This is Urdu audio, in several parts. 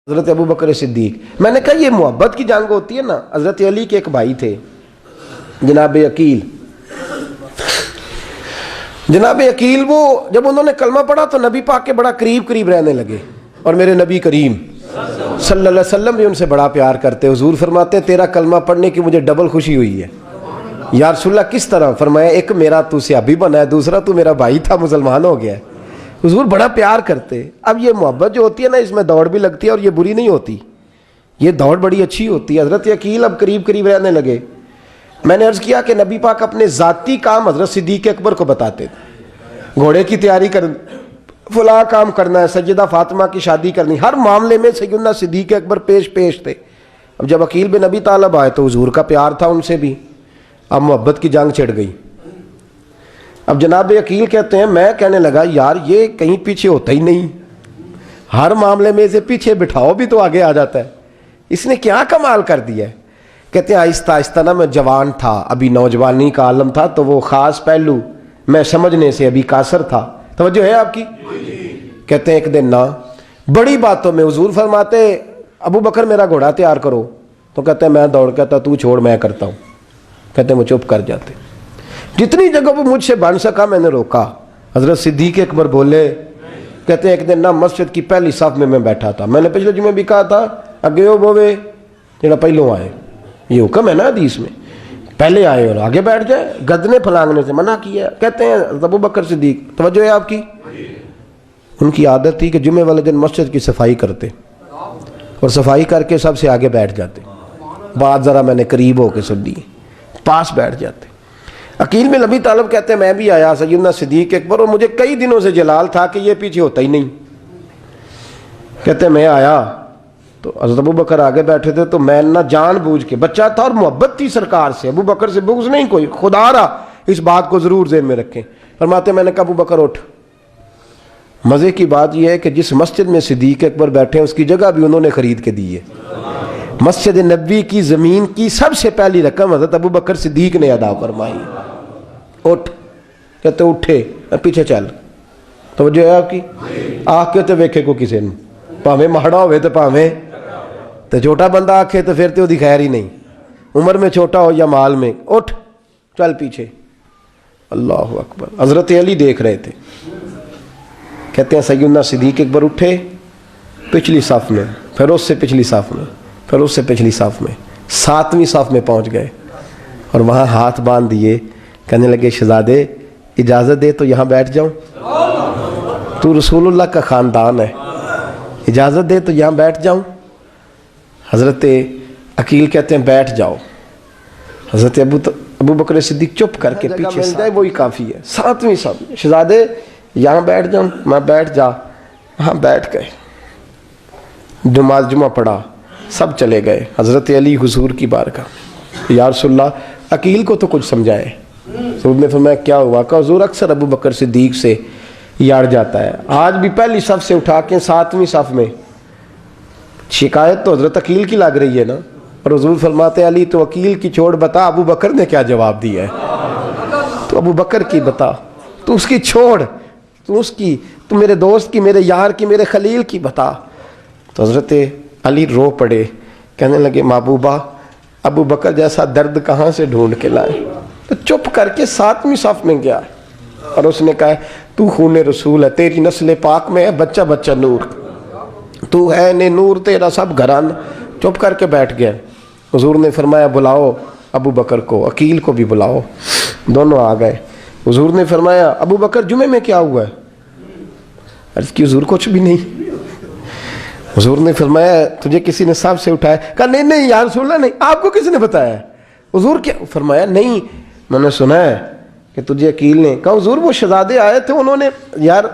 حضرت ابو بکر صدیق. میں نے کہا یہ محبت کی جنگ ہوتی ہے نا. حضرت علی کے ایک بھائی تھے جناب عقیل. جناب عقیل وہ جب انہوں نے کلمہ پڑھا تو نبی پاک کے بڑا قریب رہنے لگے, اور میرے نبی کریم صلی اللہ علیہ وسلم بھی ان سے بڑا پیار کرتے. حضور فرماتے ہیں تیرا کلمہ پڑھنے کی مجھے ڈبل خوشی ہوئی ہے. یا رسول اللہ کس طرح؟ فرمایا ایک میرا تو صحابی بنا ہے, دوسرا تو میرا بھائی تھا مسلمان ہو گیا ہے. حضور بڑا پیار کرتے. اب یہ محبت جو ہوتی ہے نا اس میں دوڑ بھی لگتی ہے اور یہ بری نہیں ہوتی, یہ دوڑ بڑی اچھی ہوتی ہے. حضرت عقیل اب قریب رہنے لگے. میں نے عرض کیا کہ نبی پاک اپنے ذاتی کام حضرت صدیق اکبر کو بتاتے تھے. گھوڑے کی تیاری کر, فلاں کام کرنا ہے, سیدہ فاطمہ کی شادی کرنی, ہر معاملے میں سیدنا صدیق اکبر پیش تھے. اب جب عقیل بن ابی طالب آئے تو حضور کا پیار تھا ان سے بھی, اب محبت کی جنگ چھڑ گئی. اب جناب عقیل کہتے ہیں میں کہنے لگا یار یہ کہیں پیچھے ہوتا ہی نہیں, ہر معاملے میں اسے پیچھے بٹھاؤ بھی تو آگے آ جاتا ہے, اس نے کیا کمال کر دیا ہے. کہتے ہیں آہستہ آہستہ نا میں جوان تھا, ابھی نوجوانی کا عالم تھا, تو وہ خاص پہلو میں سمجھنے سے ابھی قاصر تھا. توجہ ہے آپ کی؟ کہتے ہیں ایک دن نا بڑی باتوں میں حضور فرماتے ابو بکر میرا گھوڑا تیار کرو, تو کہتے ہیں میں دوڑ, کہتا تو چھوڑ میں کرتا ہوں. کہتے ہیں وہ چپ کر جاتے. جتنی جگہ وہ مجھ سے بن سکا میں نے روکا. حضرت صدیق اکبر بولے, کہتے ہیں ایک دن نا مسجد کی پہلی صف میں بیٹھا تھا. میں نے پچھلے جمعے بھی کہا تھا اگے ہو بوے جڑا پہلوں آئے, یہ حکم ہے نا حدیث میں, پہلے آئے اور آگے بیٹھ جائے, گدنے پھلانگنے سے منع کیا. کہتے ہیں ابو بکر صدیق, توجہ ہے آپ کی, ان کی عادت تھی کہ جمعے والے دن مسجد کی صفائی کرتے اور صفائی کر کے سب سے آگے بیٹھ جاتے. بات ذرا میں نے قریب ہو کے سن لی, پاس بیٹھ جاتے. عقیل بن ابی طالب کہتے ہیں میں بھی آیا سیدنا صدیق اکبر, اور مجھے کئی دنوں سے جلال تھا کہ یہ پیچھے ہوتا ہی نہیں. کہتے ہیں میں آیا تو حضرت ابو بکر آگے بیٹھے تھے, تو میں نہ جان بوجھ کے, بچہ تھا اور محبت تھی سرکار سے, ابو بکر سے بغض نہیں کوئی, خدا رہا اس بات کو ضرور ذہن میں رکھیں. فرماتے میں نے کہا ابو بکر اٹھ. مزے کی بات یہ ہے کہ جس مسجد میں صدیق اکبر بیٹھے ہیں اس کی جگہ بھی انہوں نے خرید کے دی ہے. مسجد نبوی کی زمین کی سب سے پہلی رقم حضرت ابو بکر صدیق نے ادا فرمائی. اٹھ. کہتے اٹھے, پیچھے چل. توجہ ہے آپ کی؟ آنکھ کہتے ویکھے کو کسی نے, پاویں مہڑا ہوئے تو پاویں تو چھوٹا بندہ آنکھے تو پھر تو دی خیر ہی نہیں, عمر میں چھوٹا ہو یا مال میں. اٹھ چل پیچھے. اللہ اکبر. حضرت علی دیکھ رہے تھے. کہتے ہیں سیدنا صدیق اکبر اٹھے, پچھلی صف میں, پھر اس سے پچھلی صف میں, پھر اس سے پچھلی صف میں, 7ویں صف میں پہنچ گئے, اور وہاں ہاتھ باندھ دیے. کہنے لگے شہزادے اجازت دے تو یہاں بیٹھ جاؤں, تو رسول اللہ کا خاندان ہے, اجازت دے تو یہاں بیٹھ جاؤں. حضرت عقیل کہتے ہیں بیٹھ جاؤ. حضرت ابو بکر صدیق چپ کر کے پیچھے مل جائے وہی کافی ہے. 7ویں صف, شہزادے یہاں بیٹھ جاؤں. میں بیٹھ جا. وہاں بیٹھ گئے, نماز جمعہ پڑھا, سب چلے گئے. حضرت علی حضور کی بارگاہ, یا رسول اللہ عقیل کو تو کچھ سمجھائے. حضور نے فرمایا کیا ہوا؟ کہ حضور اکثر ابو بکر صدیق سے یاڑ جاتا ہے, آج بھی پہلی صف سے اٹھا کے 7ویں صف میں. شکایت تو حضرت عقیل کی لگ رہی ہے نا, اور حضور فرماتے علی تو عقیل کی چھوڑ, بتا ابو بکر نے کیا جواب دیا ہے. تو ابو بکر کی بتا, تو اس کی چھوڑ, تو اس کی, تو میرے دوست کی, میرے یار کی, میرے خلیل کی بتا. تو حضرت علی رو پڑے, کہنے لگے محبوبہ ابو بکر جیسا درد کہاں سے ڈھونڈ کے لائے. تو چپ کر کے 7ویں صف میں گیا, اور اس نے کہا تو خون رسول ہے, تیری نسل پاک میں ہے بچہ بچہ نور, تو ہے نے نور تیرا سب گھران. چپ کر کے بیٹھ گیا. حضور نے فرمایا بلاؤ ابو بکر کو, عقیل کو بھی بلاؤ. دونوں آ گئے. حضور نے فرمایا ابو بکر جمعے میں کیا ہوا ہے؟ عرض کی حضور کچھ بھی نہیں. حضور نے فرمایا تجھے کسی نے صاحب سے اٹھایا؟ کہا نہیں یا رسول اللہ نہیں. آپ کو کسی نے بتایا؟ حضور کیا؟ فرمایا نہیں میں نے سنا ہے کہ تجھے عقیل نے. کہا حضور وہ شہزادے آئے تھے, انہوں نے یار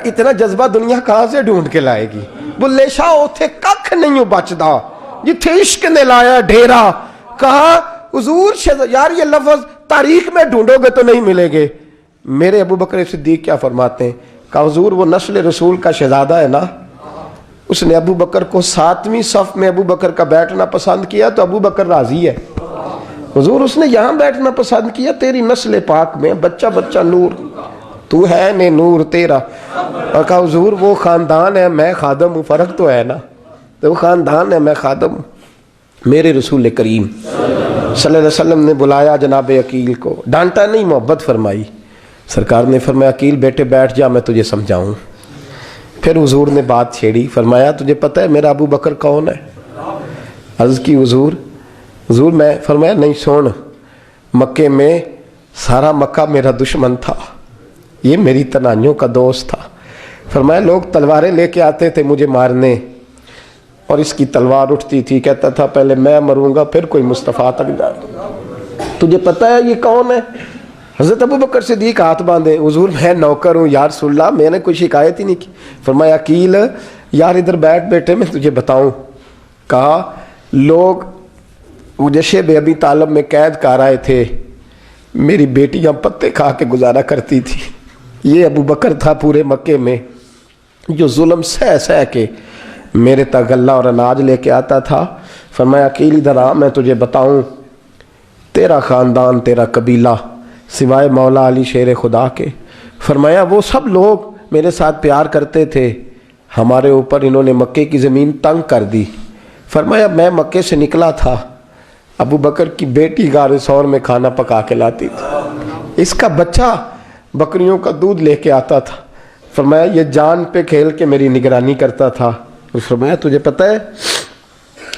اتنا جذبہ دنیا کہاں سے ڈھونڈ کے لائے گی. بلے شاہ اوتھے ککھ نہیں بچدا جتھے عشق نے لایا ڈھیرا. کہا حضور یار یہ لفظ تاریخ میں ڈھونڈو گے تو نہیں ملے گے. میرے ابو بکر صدیق کیا فرماتے ہیں؟ کہا حضور وہ نسل رسول کا شہزادہ ہے نا, اس نے ابو بکر کو 7ویں صف میں ابو بکر کا بیٹھنا پسند کیا تو ابو بکر راضی ہے. حضور اس نے یہاں بیٹھنا پسند کیا, تیری نسل پاک میں بچہ بچہ نور, تو ہے نے نور تیرا. اور کہا حضور وہ خاندان ہے, میں خادم ہوں, فرق تو ہے نا. تو وہ خاندان ہے، میں خادم ہوں۔ میرے رسول کریم صلی اللہ علیہ وسلم نے بلایا جناب عقیل کو، ڈانٹا نہیں، محبت فرمائی۔ سرکار نے فرمایا عقیل بیٹے بیٹھ جا، میں تجھے سمجھاؤں۔ پھر حضور نے بات چھیڑی، فرمایا تجھے پتہ ہے میرا ابو بکر کون ہے؟ عرض کی حضور میں، فرمایا نہیں سن، مکے میں سارا مکہ میرا دشمن تھا، یہ میری تنائیوں کا دوست تھا۔ فرمایا لوگ تلواریں لے کے آتے تھے مجھے مارنے، اور اس کی تلوار اٹھتی تھی، کہتا تھا پہلے میں مروں گا پھر کوئی مصطفیٰ تک جائے۔ تجھے پتہ ہے یہ کون ہے؟ حضرت ابو بکر صدیق ہاتھ باندھے، حضور میں نوکر ہوں یا رسول اللہ، میں نے کوئی شکایت ہی نہیں کی۔ فرمایا عقیل یار ادھر بیٹھ بیٹے، میں تجھے بتاؤں۔ کہا لوگ مجھے شیب ابی طالب میں قید کر آئے تھے، میری بیٹیاں پتے کھا کے گزارا کرتی تھی۔ یہ ابو بکر تھا پورے مکے میں جو ظلم سہ سہ کے میرے تک غلہ اور اناج لے کے آتا تھا۔ فرمایا عقیل ادھر آ، میں تجھے بتاؤں، تیرا خاندان تیرا قبیلہ سوائے مولا علی شیر خدا کے، فرمایا وہ سب لوگ میرے ساتھ پیار کرتے تھے، ہمارے اوپر انہوں نے مکے کی زمین تنگ کر دی۔ فرمایا میں مکے سے نکلا تھا، ابو بکر کی بیٹی غار ثور میں کھانا پکا کے لاتی تھی، اس کا بچہ بکریوں کا دودھ لے کے آتا تھا۔ فرمایا یہ جان پہ کھیل کے میری نگرانی کرتا تھا۔ فرمایا تجھے پتہ ہے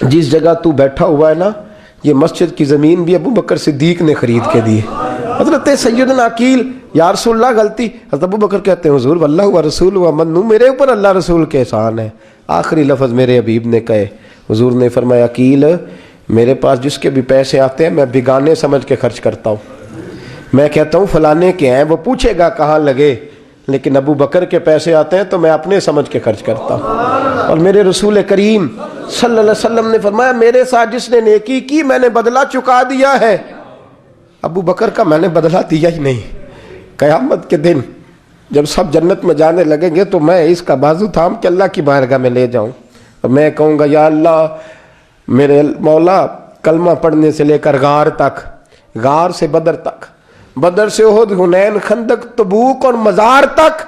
جس جگہ تو بیٹھا ہوا ہے نا، یہ مسجد کی زمین بھی ابو بکر صدیق نے خرید کے دی۔ حضرت سیدنا عقیل یا رسول اللہ غلطی، حضرت ابو بکر کہتے ہیں حضور واللہ و رسول و منو، میرے اوپر اللہ رسول کے احسان ہے۔ آخری لفظ میرے حبیب نے کہے، حضور نے فرمایا عقیل میرے پاس جس کے بھی پیسے آتے ہیں میں بیگانے سمجھ کے خرچ کرتا ہوں، میں کہتا ہوں فلانے کے ہیں، وہ پوچھے گا کہاں لگے، لیکن ابو بکر کے پیسے آتے ہیں تو میں اپنے سمجھ کے خرچ کرتا ہوں۔ اور میرے رسول کریم صلی اللہ علیہ وسلم نے فرمایا میرے ساتھ جس نے نیکی کی میں نے بدلہ چکا دیا ہے، ابو بکر کا میں نے بدلہ دیا ہی نہیں۔ قیامت کے دن جب سب جنت میں جانے لگیں گے تو میں اس کا بازو تھام کے اللہ کی بارگاہ میں لے جاؤں اور میں کہوں گا یا اللہ میرے مولا، کلمہ پڑھنے سے لے کر غار تک، غار سے بدر تک، بدر سے احد، حنین، خندق، تبوک اور مزار تک،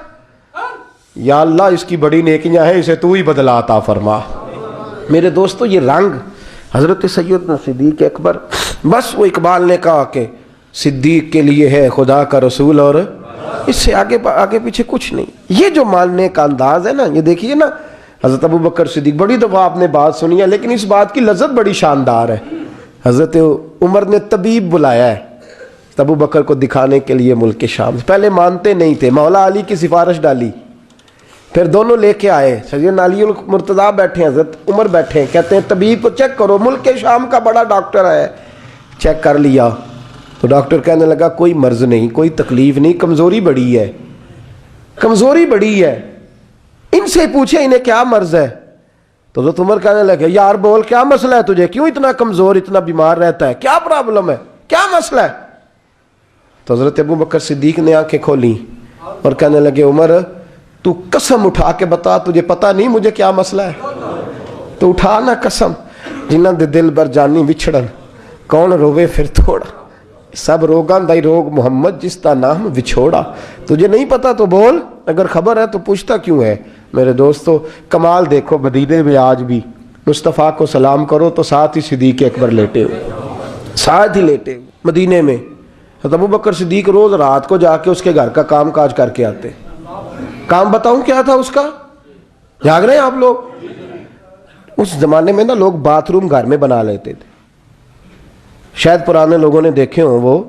یا اللہ اس کی بڑی نیکیاں ہیں، اسے تو ہی بدلہ عطا فرما۔ میرے دوستو یہ رنگ حضرت سیدنا صدیق اکبر، بس وہ اقبال نے کہا کہ صدیق کے لیے ہے خدا کا رسول، اور اس سے آگے پیچھے کچھ نہیں۔ یہ جو ماننے کا انداز ہے نا، یہ دیکھیے نا، حضرت ابو بکر صدیق، بڑی دفعہ آپ نے بات سنی ہے لیکن اس بات کی لذت بڑی شاندار ہے۔ حضرت عمر نے طبیب بلایا ہے ابو بکر کو دکھانے کے لیے ملک شام، پہلے مانتے نہیں تھے، مولا علی کی سفارش ڈالی، پھر دونوں لے کے آئے، سیدنا علی المرتضیٰ بیٹھے ہیں، حضرت عمر بیٹھے ہیں، کہتے ہیں طبیب کو چیک کرو، ملک شام کا بڑا ڈاکٹر ہے۔ چیک کر لیا تو ڈاکٹر کہنے لگا کوئی مرض نہیں، کوئی تکلیف نہیں، کمزوری بڑی ہے، کمزوری بڑی ہے، ان سے پوچھے انہیں کیا مرض ہے۔ تو حضرت عمر کہنے لگے یار بول کیا مسئلہ ہے تجھے، کیوں اتنا کمزور، اتنا بیمار رہتا ہے، کیا پرابلم ہے، کیا مسئلہ ہے؟ تو حضرت ابو بکر صدیق نے آنکھیں کھولیں اور کہنے لگے عمر تو قسم اٹھا کے بتا، تجھے پتا نہیں مجھے کیا مسئلہ ہے؟ تو اٹھا نہ قسم، جنہاں دے دل بر جانی وچھڑن، کون روے پھر تھوڑا، سب روگاں دائی روگ محمد جس کا نام وچھوڑا۔ تجھے نہیں پتا تو بول، اگر خبر ہے تو پوچھتا کیوں ہے؟ میرے دوستو کمال دیکھو، مدینے میں آج بھی مصطفیٰ کو سلام کرو تو ساتھ ہی صدیق اکبر لیٹے ہوئے، ساتھ ہی لیٹے ہوئے مدینے میں۔ ابو بکر صدیق روز رات کو جا کے اس کے گھر کا کام کاج کر کے آتے۔ کام بتاؤں کیا تھا اس کا؟ جاگ رہے ہیں آپ لوگ؟ اس زمانے میں نا لوگ باتھ روم گھر میں بنا لیتے تھے، شاید پرانے لوگوں نے دیکھے ہوں، وہ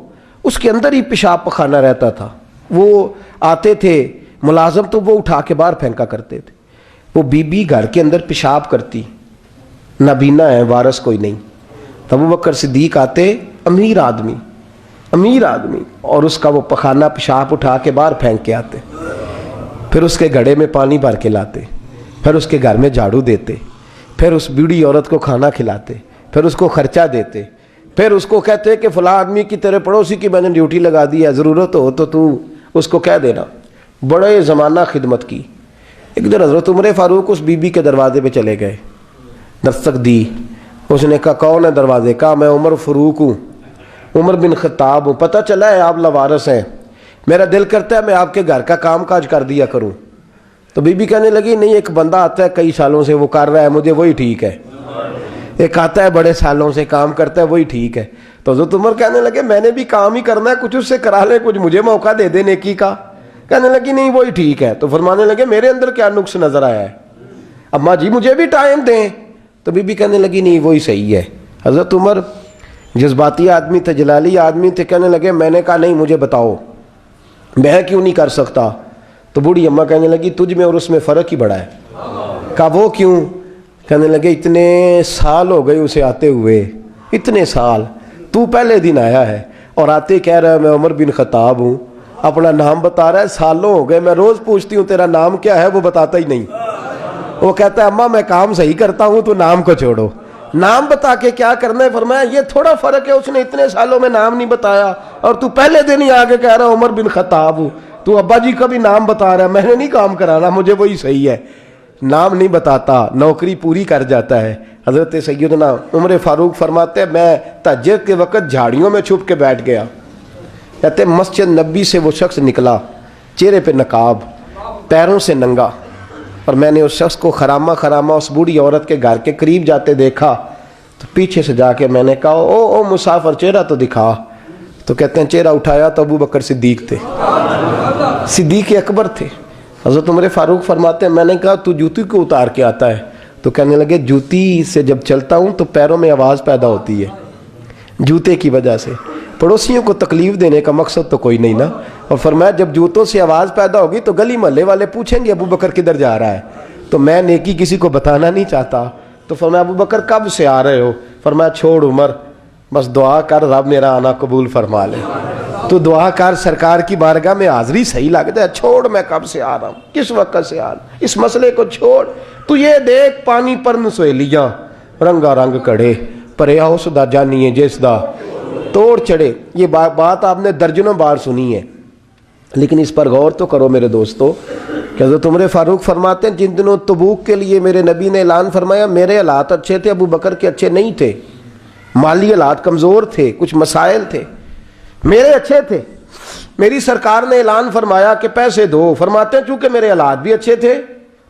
اس کے اندر ہی پیشاب پخانہ رہتا تھا، وہ آتے تھے ملازم تو وہ اٹھا کے باہر پھینکا کرتے تھے۔ وہ بی بی گھر کے اندر پیشاب کرتی، نابینا ہے، وارث کوئی نہیں، ابو بکر صدیق آتے، امیر آدمی اور اس کا وہ پخانہ پیشاب اٹھا کے باہر پھینک کے آتے، پھر اس کے گھڑے میں پانی بھر کے لاتے، پھر اس کے گھر میں جھاڑو دیتے، پھر اس بوڑھی عورت کو کھانا کھلاتے، پھر اس کو خرچہ دیتے، پھر اس کو کہتے کہ فلاں آدمی کی تیرے پڑوسی کی میں نے ڈیوٹی لگا دی ہے، ضرورت ہو تو اس کو کہہ دینا۔ بڑے زمانہ خدمت کی۔ ایک دن حضرت عمر فاروق اس بی بی کے دروازے پہ چلے گئے، دستک دی، اس نے کہا کون ہے دروازے؟ کہا میں عمر فاروق ہوں، عمر بن خطاب ہوں، پتہ چلا ہے آپ لوارث ہیں، میرا دل کرتا ہے میں آپ کے گھر کا کام کاج کر دیا کروں۔ تو تو بی بی کہنے لگی نہیں، ایک بندہ آتا ہے کئی سالوں سے وہ کر رہا ہے مجھے وہی ٹھیک ہے، ایک آتا ہے بڑے سالوں سے کام کرتا ہے وہی ٹھیک ہے۔ تو حضرت عمر کہنے لگے میں نے بھی کام ہی کرنا ہے، کچھ اس سے کرا لے، کچھ مجھے موقع دے دے نیکی کا۔ کہنے لگی نہیں وہی ٹھیک ہے۔ تو فرمانے لگے میرے اندر کیا نقص نظر آیا ہے، اماں جی مجھے بھی ٹائم دیں۔ تو بی بی کہنے لگی نہیں وہی صحیح ہے۔ حضرت عمر جذباتی آدمی تھے، جلالی آدمی تھے، کہنے لگے میں نے کہا نہیں مجھے بتاؤ میں کیوں نہیں کر سکتا۔ تو بوڑھی اماں کہنے لگی تجھ میں اور اس میں فرق ہی بڑا ہے۔ کہا وہ کیوں؟ کہنے لگے اتنے سال ہو گئے اسے آتے ہوئے، اتنے سال، تو پہلے دن آیا ہے اور آتے کہہ رہا ہے میں عمر بن خطاب ہوں، اپنا نام بتا رہا ہے، سالوں ہو گئے میں روز پوچھتی ہوں تیرا نام کیا ہے، وہ بتاتا ہی نہیں۔ وہ کہتا ہے اماں میں کام صحیح کرتا ہوں تو نام کو چھوڑو، نام بتا کے کیا کرنا ہے۔ فرمایا یہ تھوڑا فرق ہے، اس نے اتنے سالوں میں نام نہیں بتایا اور تو پہلے دن ہی آگے کہہ رہا عمر بن خطاب ہوں، تو ابا جی کا بھی نام بتا رہا ہے، میں نے نہیں کام کرانا، مجھے وہی صحیح ہے۔ نام نہیں بتاتا، نوکری پوری کر جاتا ہے۔ حضرت سیدنا عمر فاروق فرماتے ہیں میں تہجد کے وقت جھاڑیوں میں چھپ کے بیٹھ گیا، کہتے مسجد نبی سے وہ شخص نکلا، چہرے پہ نقاب، پیروں سے ننگا، اور میں نے اس شخص کو خرامہ خرامہ اس بوڑھی عورت کے گھر کے قریب جاتے دیکھا، تو پیچھے سے جا کے میں نے کہا او مسافر چہرہ تو دکھا۔ تو کہتے ہیں چہرہ اٹھایا تو ابو بکر صدیق تھے، صدیق اکبر تھے۔ حضرت عمر فاروق فرماتے ہیں میں نے کہا تو جوتی کو اتار کے آتا ہے؟ تو کہنے لگے جوتی سے جب چلتا ہوں تو پیروں میں آواز پیدا ہوتی ہے جوتے کی وجہ سے، پڑوسیوں کو تکلیف دینے کا مقصد تو کوئی نہیں نا۔ اور فرمایا جب جوتوں سے آواز پیدا ہوگی تو گلی محلے والے پوچھیں گے ابو بکر کدھر جا رہا ہے، تو میں نیکی کسی کو بتانا نہیں چاہتا۔ تو فرمایا ابو بکر کب سے آ رہے ہو؟ فرمایا چھوڑ عمر، بس دعا کر رب میرا آنا قبول فرما لے، تو دعا کر سرکار کی بارگاہ میں حاضری صحیح لگتا ہے، چھوڑ میں کب سے آ رہا ہوں، کس وقت سے آ رہا ہوں، اس مسئلے کو چھوڑ، تو یہ دیکھ پانی پر نسویلیاں رنگا رنگ کڑے پریا اس دا جانیے جس دا توڑ چڑھے۔ یہ بات آپ نے درجنوں بار سنی ہے، لیکن اس پر غور تو کرو میرے دوستو کہ حضرت عمر فاروق فرماتے ہیں جن دنوں تبوک کے لیے میرے نبی نے اعلان فرمایا میرے حالات اچھے تھے، ابو بکر کے اچھے نہیں تھے، مالی حالات کمزور تھے، کچھ مسائل تھے، میرے اچھے تھے۔ میری سرکار نے اعلان فرمایا کہ پیسے دو، فرماتے ہیں چونکہ میرے حالات بھی اچھے تھے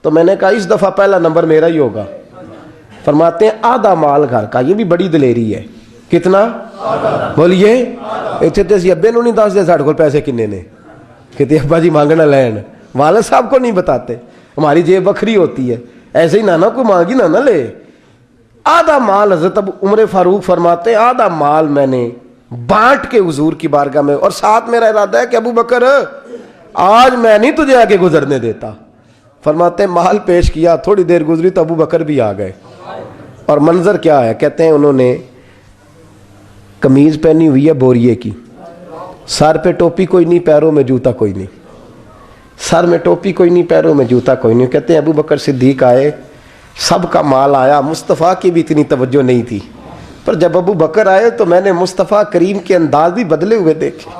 تو میں نے کہا اس دفعہ پہلا نمبر میرا ہی ہوگا۔ فرماتے ہیں آدھا مال گھر کا، یہ بھی بڑی دلیری ہے۔ کتنا؟ بولیے اتنے تو اسی ابے نو نہیں دس دے ساڑھے کو پیسے کنے نے، کہتے ابا جی مانگنا لین، والد صاحب کو نہیں بتاتے، ہماری جیب بکھری ہوتی ہے، ایسے ہی نانا کو مانگی نانا لے۔ آدھا مال حضرت عمر فاروق فرماتے ہیں آدھا مال میں نے بانٹ کے حضور کی بارگاہ میں، اور ساتھ میرا ارادہ ہے کہ ابو بکر آج میں نہیں تجھے آگے گزرنے دیتا۔ فرماتے ہیں مال پیش کیا، تھوڑی دیر گزری تو ابو بکر بھی آ گئے، اور منظر کیا ہے؟ کہتے ہیں انہوں نے قمیض پہنی ہوئی ہے بوریے کی، سر پہ ٹوپی کوئی نہیں، پیروں میں جوتا کوئی نہیں، سر میں ٹوپی کوئی نہیں، پیروں میں جوتا کوئی نہیں۔ کہتے ہیں ابو بکر صدیق آئے، سب کا مال آیا، مصطفیٰ کی بھی اتنی توجہ نہیں تھی، پر جب ابو بکر آئے تو میں نے مصطفیٰ کریم کے انداز بھی بدلے ہوئے دیکھے،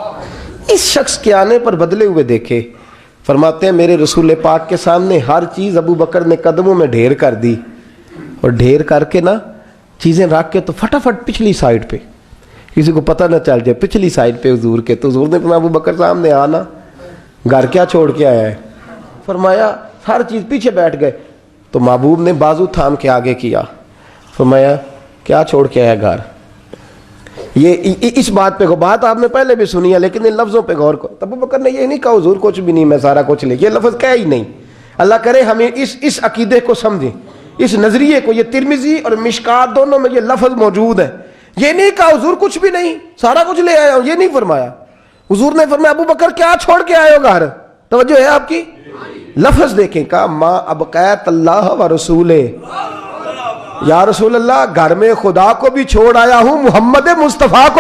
اس شخص کے آنے پر بدلے ہوئے دیکھے۔ فرماتے ہیں میرے رسول پاک کے سامنے ہر چیز ابو بکر نے قدموں میں ڈھیر کر دی، اور ڈھیر کر کے نا چیزیں رکھ کے تو فٹافٹ پچھلی سائڈ پہ، کسی کو پتہ نہ چل جائے، پچھلی سائڈ پہ حضور کے۔ تو حضور نے فرمایا ابو بکر سامنے آنا، گھر کیا چھوڑ کے آیا ہے؟ فرمایا ہر چیز، پیچھے بیٹھ گئے۔ تو محبوب نے بازو تھام کے آگے کیا، فرمایا کیا چھوڑ کے آیا گھر؟ یہ اس بات پہ بات آپ نے پہلے بھی سنی ہے، لیکن ان لفظوں پہ غور کرو۔ ابو بکر نے یہ نہیں کہا حضور کچھ بھی نہیں میں سارا کچھ لے، یہ لفظ کہا ہی نہیں۔ اللہ کرے ہمیں اس عقیدے کو سمجھیں، اس نظریے کو۔ یہ ترمذی اور مشکات دونوں میں یہ لفظ موجود ہے۔ یہ نہیں کہا حضور کچھ بھی نہیں سارا کچھ لے آیا ہوں، یہ نہیں فرمایا۔ حضور نے فرمایا ابو بکر کیا چھوڑ کے آئے ہو گھر؟ توجہ ہے آپ کی؟ لفظ دیکھیں، کہا ما ابقیت اللہ و رسولہ، یا رسول اللہ گھر میں خدا کو بھی چھوڑ آیا ہوں، محمد مصطفیٰ کو